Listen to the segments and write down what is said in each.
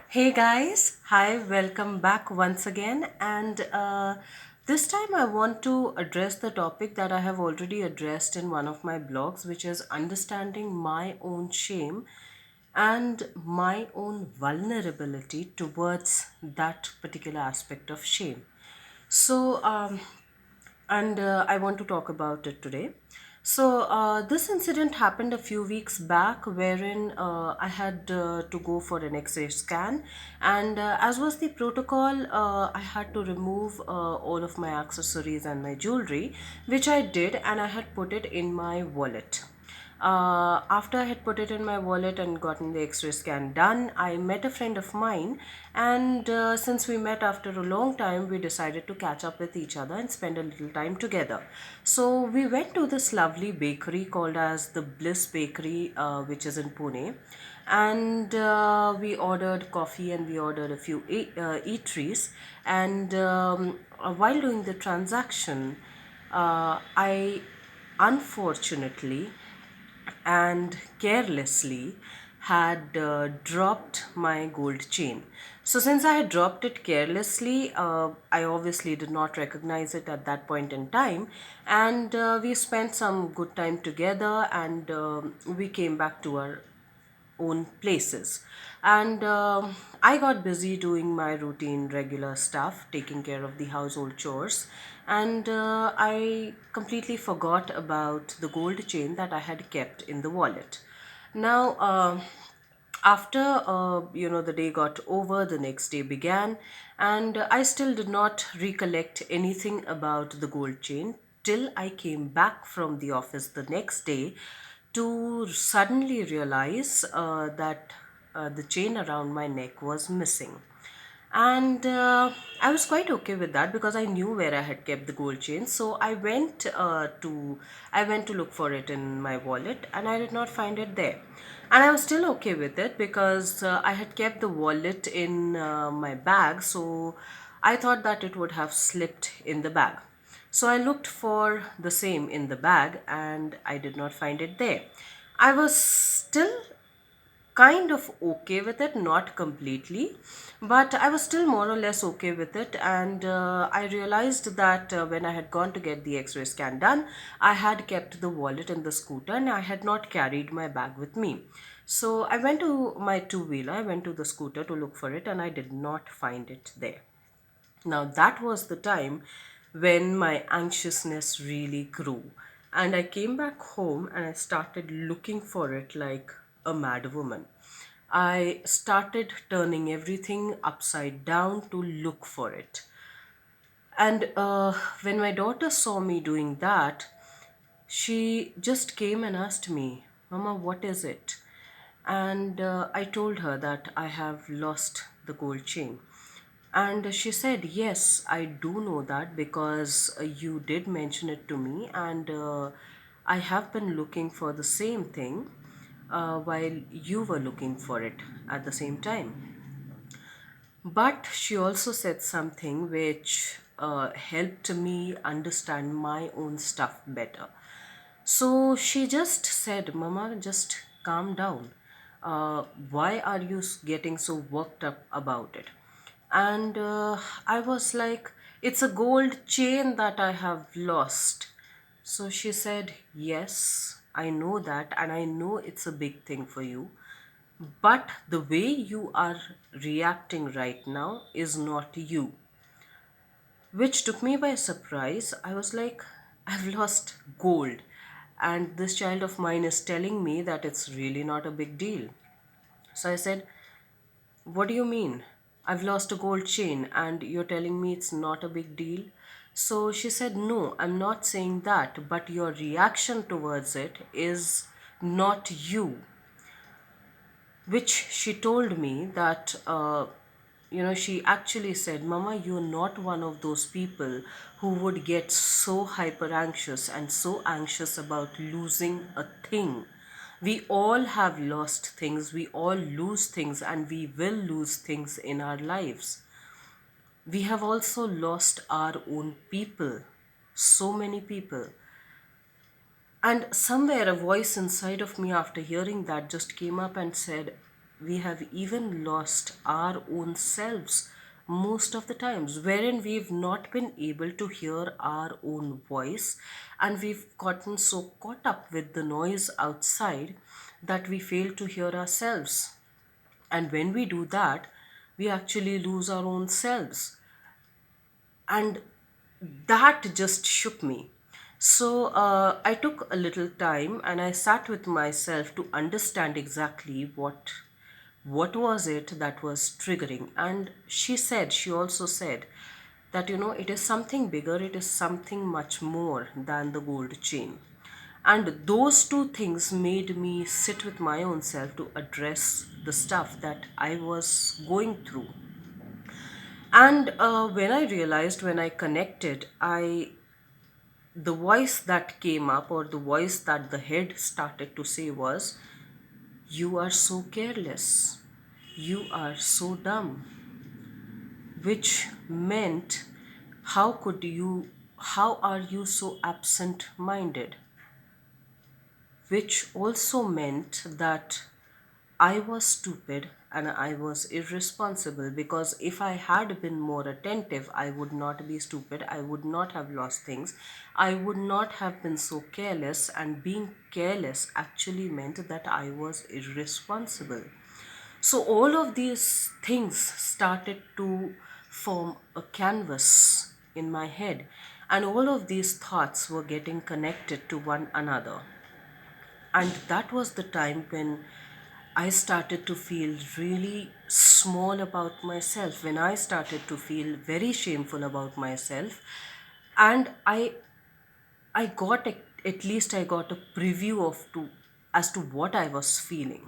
Hey guys, hi, welcome back once again. And this time I want to address the topic that I have already addressed in one of my blogs, which is understanding my own shame and my own vulnerability towards that particular aspect of shame. So, and I want to talk about it today. This incident happened a few weeks back, wherein I had to go for an X-ray scan, and as was the protocol, I had to remove all of my accessories and my jewelry, which I did, and I had put it in my wallet. After I had put it in my wallet and gotten the X-ray scan done, I met a friend of mine, and since we met after a long time, we decided to catch up with each other and spend a little time together. So we went to this lovely bakery called as the Bliss Bakery, which is in Pune, and we ordered coffee and we ordered a few eateries. And while doing the transaction, I unfortunately and carelessly had dropped my gold chain. So, since I had dropped it carelessly, I obviously did not recognize it at that point in time, and we spent some good time together, and we came back to our own places. And I got busy doing my routine, regular stuff, taking care of the household chores. And I completely forgot about the gold chain that I had kept in the wallet. Now, after the day got over, the next day began, and I still did not recollect anything about the gold chain till I came back from the office the next day to suddenly realize that the chain around my neck was missing. And I was quite okay with that because I knew where I had kept the gold chain. So I went to look for it in my wallet, and I did not find it there. And I was still okay with it because I had kept the wallet in my bag, so I thought that it would have slipped in the bag. So I looked for the same in the bag, and I did not find it there. I was still kind of okay with it, not completely, but I was still more or less okay with it. And I realized that when I had gone to get the X ray scan done, I had kept the wallet in the scooter and I had not carried my bag with me. So I went to my two wheeler, I went to the scooter to look for it, and I did not find it there. Now, that was the time when my anxiousness really grew. And I came back home and I started looking for it like a mad woman. I started turning everything upside down to look for it. And when my daughter saw me doing that, she just came and asked me, Mama, what is it? And I told her that I have lost the gold chain. And she said, Yes, I do know that because you did mention it to me, and I have been looking for the same thing while you were looking for it at the same time. But she also said something which helped me understand my own stuff better. So she just said, Mama, just calm down. Why are you getting so worked up about it? And I was like, It's a gold chain that I have lost. So she said, Yes, I know that, and I know it's a big thing for you. But the way you are reacting right now is not you, which took me by surprise. I was like, I've lost gold, and this child of mine is telling me that it's really not a big deal. So I said, What do you mean? I've lost a gold chain, and you're telling me it's not a big deal? So she said, No, I'm not saying that, but your reaction towards it is not you. Which she told me that she actually said, Mama, you're not one of those people who would get so hyper anxious and so anxious about losing a thing. We all have lost things, we all lose things, and we will lose things in our lives. We have also lost our own people, so many people. And somewhere a voice inside of me, after hearing that, just came up and said, we have even lost our own selves most of the times, wherein we've not been able to hear our own voice, and we've gotten so caught up with the noise outside that we fail to hear ourselves. And when we do that, we actually lose our own selves. And that just shook me. So I took a little time and I sat with myself to understand exactly what was it that was triggering. And she also said that, it is something bigger, it is something much more than the gold chain. And those two things made me sit with my own self to address the stuff that I was going through. And when I realized, when I connected, the voice that came up, or the voice that the head started to say was, "You are so careless. You are so dumb." Which meant, how are you so absent minded? Which also meant that I was stupid and I was irresponsible, because if I had been more attentive, I would not be stupid. I would not have lost things. I would not have been so careless, and being careless actually meant that I was irresponsible. So, all of these things started to form a canvas in my head, and all of these thoughts were getting connected to one another. And that was the time when I started to feel really small about myself, when I started to feel very shameful about myself. And I got at least I got a preview of to as to what I was feeling.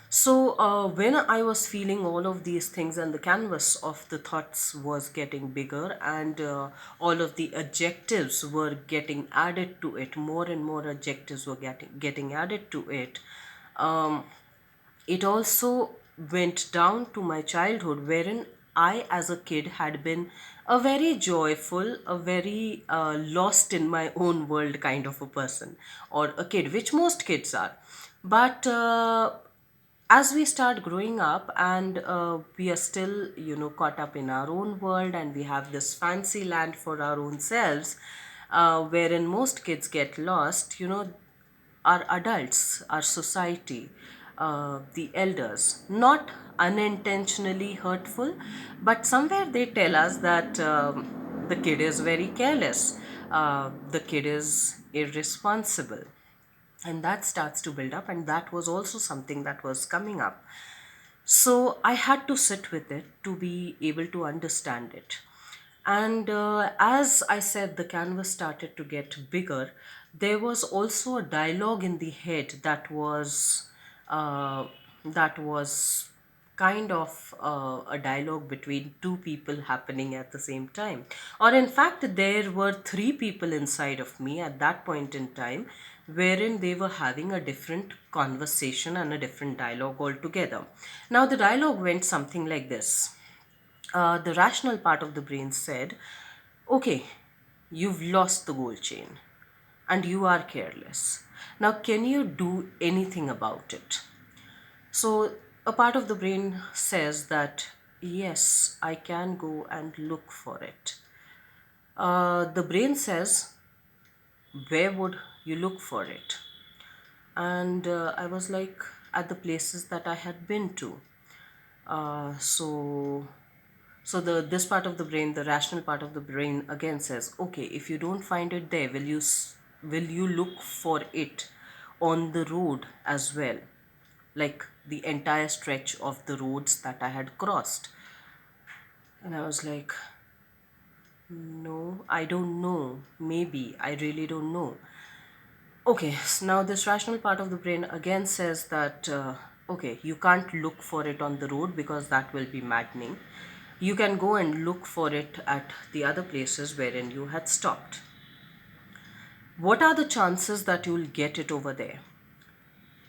So, when I was feeling all of these things, and the canvas of the thoughts was getting bigger, and all of the adjectives were getting added to it, more and more adjectives were getting added to it. Um, it also went down to my childhood, wherein I, as a kid, had been a very joyful, a very lost in my own world kind of a person, or a kid, which most kids are. But as we start growing up, and we are still, caught up in our own world, and we have this fancy land for our own selves, wherein most kids get lost, our adults, our society, the elders, not unintentionally hurtful, but somewhere they tell us that the kid is very careless, the kid is irresponsible. And that starts to build up, and that was also something that was coming up. So I had to sit with it to be able to understand it. And as I said, the canvas started to get bigger. There was also a dialogue in the head uh, that was kind of a dialogue between two people happening at the same time. Or, in fact, there were three people inside of me at that point in time, wherein they were having a different conversation and a different dialogue altogether. Now, the dialogue went something like this. The rational part of the brain said, "Okay, you've lost the gold chain and you are careless. Now, can you do anything about it?" So, a part of the brain says that, "Yes, I can go and look for it." The brain says, "Where would you look for it?" And I was like, "At the places that I had been to." So the this part of the brain, the rational part of the brain, again says, "Okay, if you don't find it there, will you look for it on the road as well, like the entire stretch of the roads that I had crossed?" And I was like, "No, I don't know. Maybe I really don't know." Okay, now this rational part of the brain again says that, okay, you can't look for it on the road because that will be maddening. You can go and look for it at the other places wherein you had stopped. What are the chances that you will get it over there?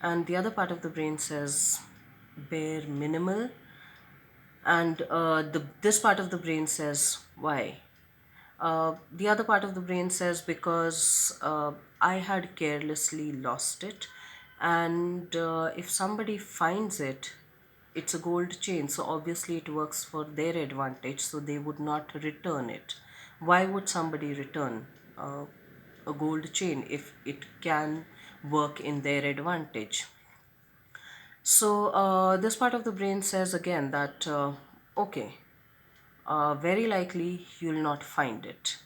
And the other part of the brain says, bare minimal. And this part of the brain says, why? The other part of the brain says, because I had carelessly lost it, And if somebody finds it, it's a gold chain, so obviously it works for their advantage, so they would not return it. Why would somebody return uh, a gold chain if it can work in their advantage? So this part of the brain says again that okay, very likely you'll not find it.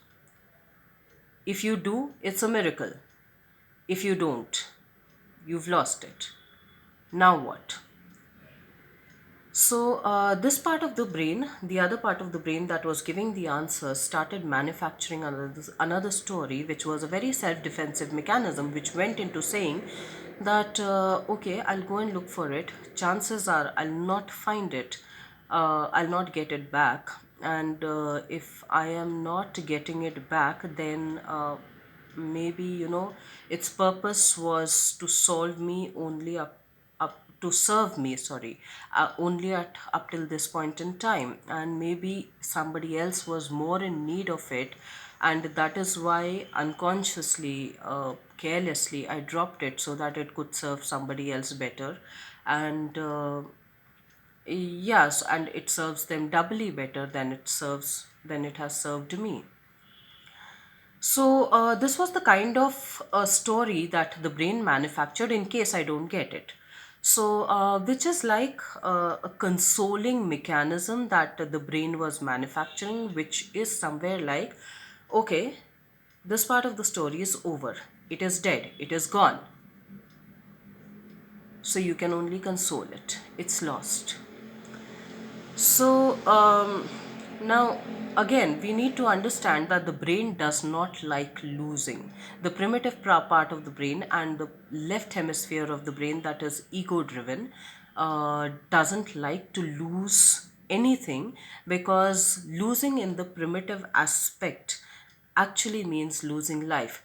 If you do, it's a miracle. If you don't, you've lost it. Now what? So, this part of the brain, the other part of the brain that was giving the answers, started manufacturing another story, which was a very self defensive mechanism, which went into saying that, okay, I'll go and look for it. Chances are I'll not find it, I'll not get it back. And if I am not getting it back, then maybe, its purpose was to solve me only up to serve me, sorry, only at up till this point in time, and maybe somebody else was more in need of it, and that is why unconsciously, carelessly, I dropped it so that it could serve somebody else better. And yes, and it serves them doubly better than it has served me. So, this was the kind of story that the brain manufactured in case I don't get it. So, which is like a consoling mechanism that the brain was manufacturing, which is somewhere like, okay, this part of the story is over. It is dead. It is gone. So, you can only console it. It's lost. So, now again, we need to understand that the brain does not like losing. The primitive part of the brain and the left hemisphere of the brain, that is ego driven, doesn't like to lose anything, because losing in the primitive aspect actually means losing life.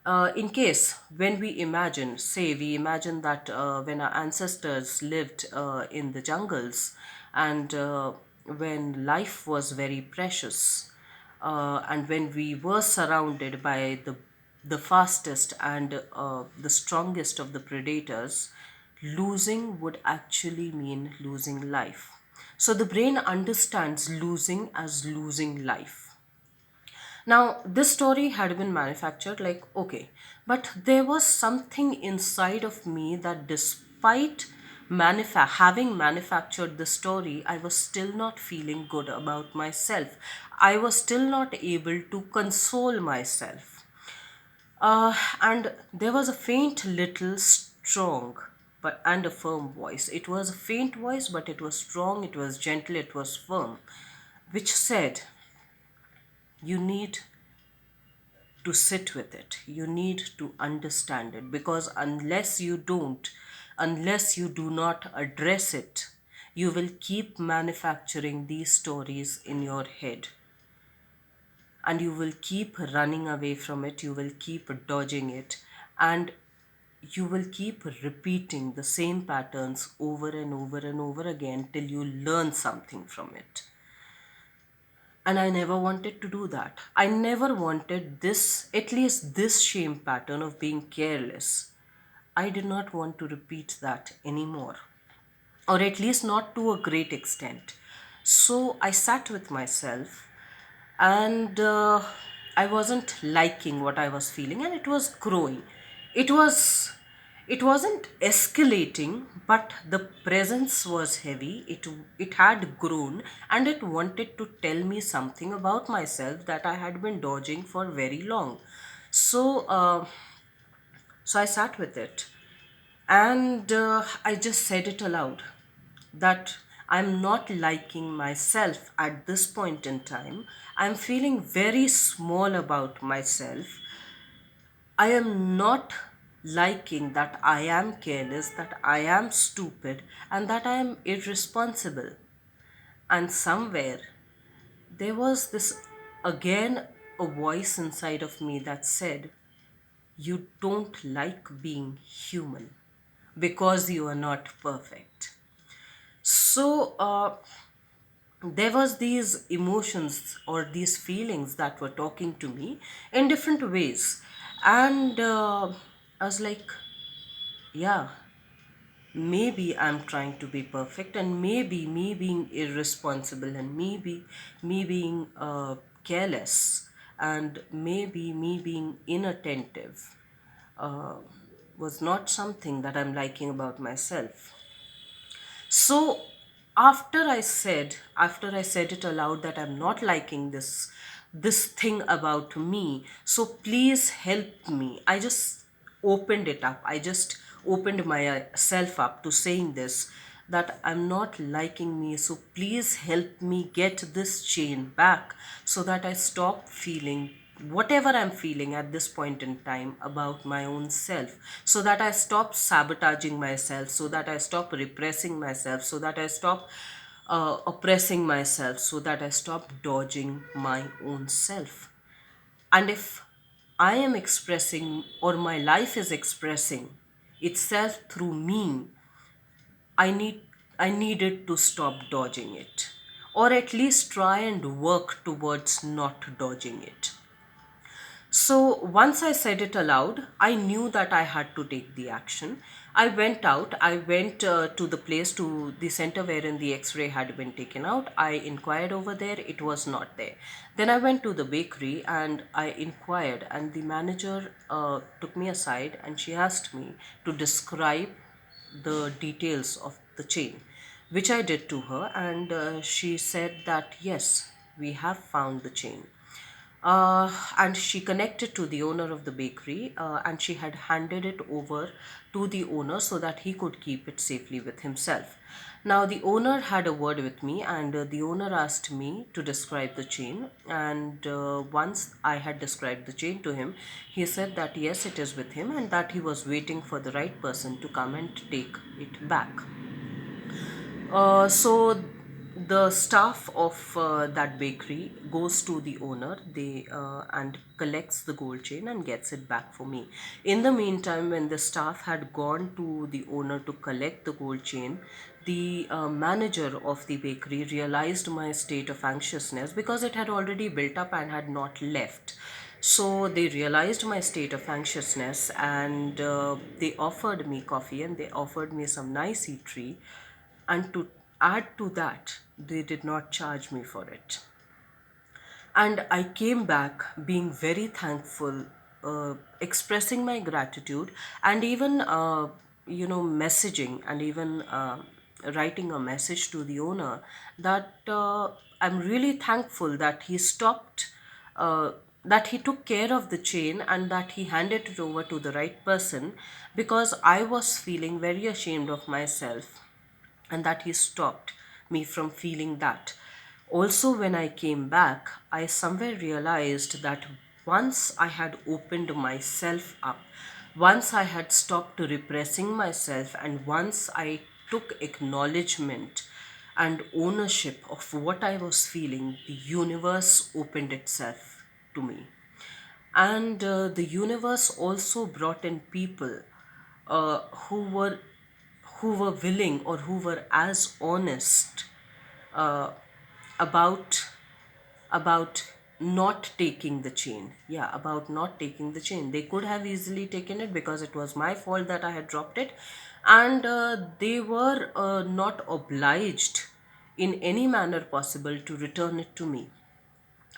In case when we imagine that when our ancestors lived in the jungles, and when life was very precious, and when we were surrounded by the fastest and the strongest of the predators, losing would actually mean losing life. So the brain understands losing as losing life. Now, this story had been manufactured like, okay, but there was something inside of me that, despite having manufactured the story, I was still not feeling good about myself. I was still not able to console myself. And there was a faint little strong but and a firm voice. It was a faint voice, but it was strong, it was gentle, it was firm, which said, you need to sit with it. You need to understand it, because unless you do not address it, you will keep manufacturing these stories in your head, and you will keep running away from it, you will keep dodging it, and you will keep repeating the same patterns over and over and over again till you learn something from it. And I never wanted to do that. I never wanted this, at least this shame pattern of being careless. I did not want to repeat that anymore, or at least not to a great extent. So I sat with myself, and I wasn't liking what I was feeling, and it was growing. It was it wasn't escalating, but the presence was heavy. It had grown, and it wanted to tell me something about myself that I had been dodging for very long. So so I sat with it, and I just said it aloud that I'm not liking myself at this point in time. I'm feeling very small about myself. I am not liking that I am careless, that I am stupid, and that I am irresponsible. And somewhere there was this, again, a voice inside of me that said, you don't like being human because you are not perfect. So, there was these emotions or these feelings that were talking to me in different ways, and I was like, yeah, maybe I'm trying to be perfect, and maybe me being irresponsible, and maybe me being careless, and maybe me being inattentive uh, was not something that I'm liking about myself. So after I said it aloud that I'm not liking this thing about me, so please help me. I just opened it up. I just opened myself up to saying this, that I'm not liking me. So please help me get this chain back so that I stop feeling whatever I'm feeling at this point in time about my own self, so that I stop sabotaging myself, so that I stop repressing myself, so that I stop oppressing myself, so that I stop dodging my own self. And if I am expressing, or my life is expressing itself through me, I need I needed to stop dodging it, or at least try and work towards not dodging it. So once I said it aloud, I knew that I had to take the action. I went out. I went to the place, to the center wherein the X-ray had been taken out. I inquired over there. It was not there. Then I went to the bakery and I inquired, and the manager took me aside and she asked me to describe the details of the chain, which I did to her, and she said that yes, we have found the chain. And she connected to the owner of the bakery, and she had handed it over to the owner so that he could keep it safely with himself. Now, the owner had a word with me, and the owner asked me to describe the chain. And once I had described the chain to him, he said that yes, it is with him, and that he was waiting for the right person to come and take it back. So the staff of that bakery goes to the owner, they and collects the gold chain and gets it back for me. In the meantime, when the staff had gone to the owner to collect the gold chain, the manager of the bakery realized my state of anxiousness because it had already built up and had not left. So they realized my state of anxiousness, and they offered me coffee and they offered me some nice eatery, and to add to that, they did not charge me for it. And I came back being very thankful, expressing my gratitude, and even, messaging, and even writing a message to the owner that I'm really thankful that he stopped. That he took care of the chain and that he handed it over to the right person, because I was feeling very ashamed of myself, and that he stopped me from feeling that. Also, when I came back, I somewhere realized that once I had opened myself up, once I had stopped repressing myself, and once I took acknowledgement and ownership of what I was feeling, the universe opened itself to me. And the universe also brought in people uh, who were who were willing, or who were as honest uh, about about not taking the chain. Yeah, about not taking the chain. They could have easily taken it because it was my fault that I had dropped it, and they were not obliged in any manner possible to return it to me.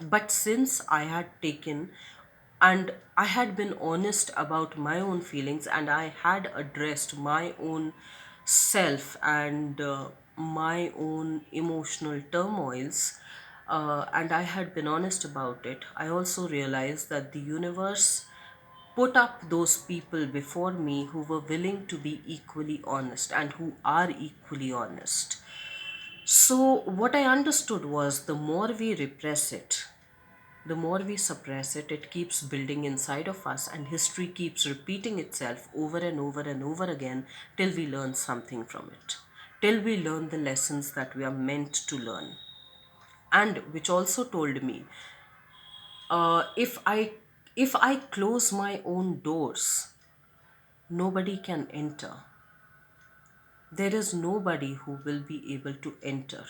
But since I had taken, and I had been honest about my own feelings, and I had addressed my own self and my own emotional turmoils, and I had been honest about it, I also realized that the universe put up those people before me who were willing to be equally honest and who are equally honest. So, what I understood was, the more we repress it, the more we suppress it, it keeps building inside of us, and history keeps repeating itself over and over and over again till we learn something from it, till we learn the lessons that we are meant to learn. And which also told me, if I close my own doors, nobody can enter. There is nobody who will be able to enter.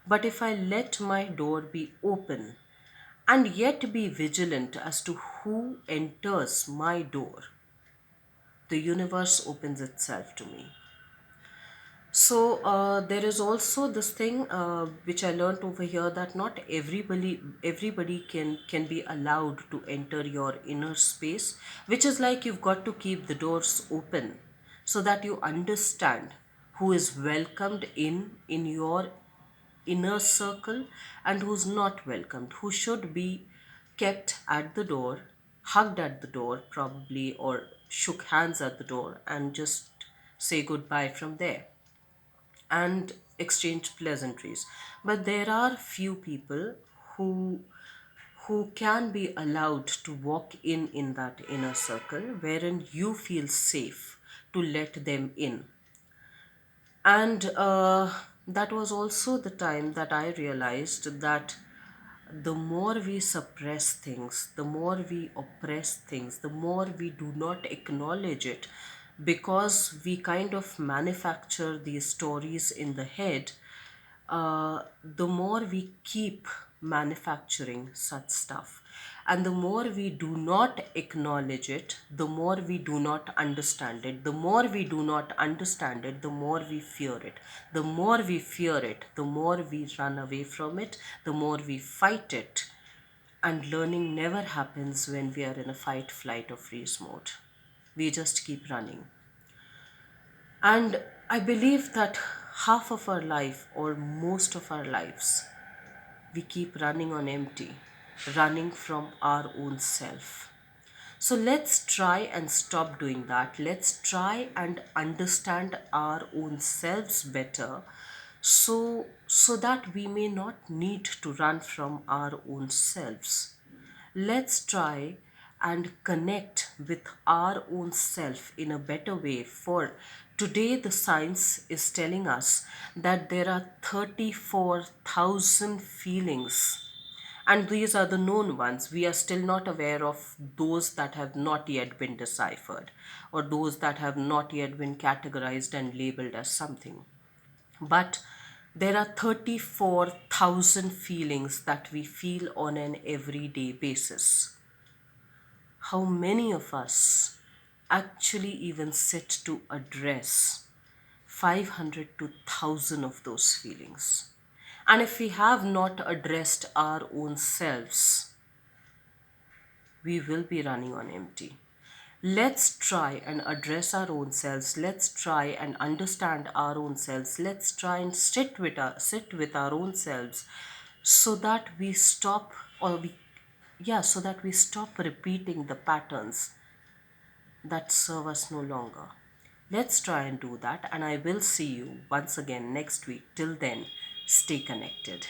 But if I let my door be open, and yet be vigilant as to who enters my door, the universe opens itself to me. So there is also this thing which I learned over here, that not everybody can be allowed to enter your inner space, which is like you've got to keep the doors open so that you understand who is welcomed in your inner circle and who's not welcomed, who should be kept at the door, hugged at the door probably, or shook hands at the door and just say goodbye from there and exchange pleasantries. But there are few people who who can be allowed to walk in that inner circle wherein you feel safe to let them in. And that was also the time that I realized that the more we suppress things, the more we oppress things, the more we do not acknowledge it, because we kind of manufacture these stories in the head, the more we keep manufacturing such stuff. And the more we do not acknowledge it, the more we do not understand it. The more we do not understand it, the more we fear it. The more we fear it, the more we run away from it, the more we fight it. And learning never happens when we are in a fight, flight, or freeze mode. We just keep running. And I believe that half of our life, or most of our lives, we keep running on empty, running from our own self. So let's try and stop doing that. Let's try and understand our own selves better, so that we may not need to run from our own selves. Let's try and connect with our own self in a better way. For today, the science is telling us that there are 34,000 feelings, and these are the known ones. We are still not aware of those that have not yet been deciphered, or those that have not yet been categorized and labeled as something. But there are 34,000 feelings that we feel on an everyday basis. How many of us actually even sit to address 500 to 1,000 of those feelings? And if we have not addressed our own selves, we will be running on empty. Let's try and address our own selves. Let's try and understand our own selves. Let's try and sit with our own selves, so that we stop, or we yeah, so that we stop repeating the patterns that serve us no longer. Let's try and do that, and I will see you once again next week. Till then, stay connected.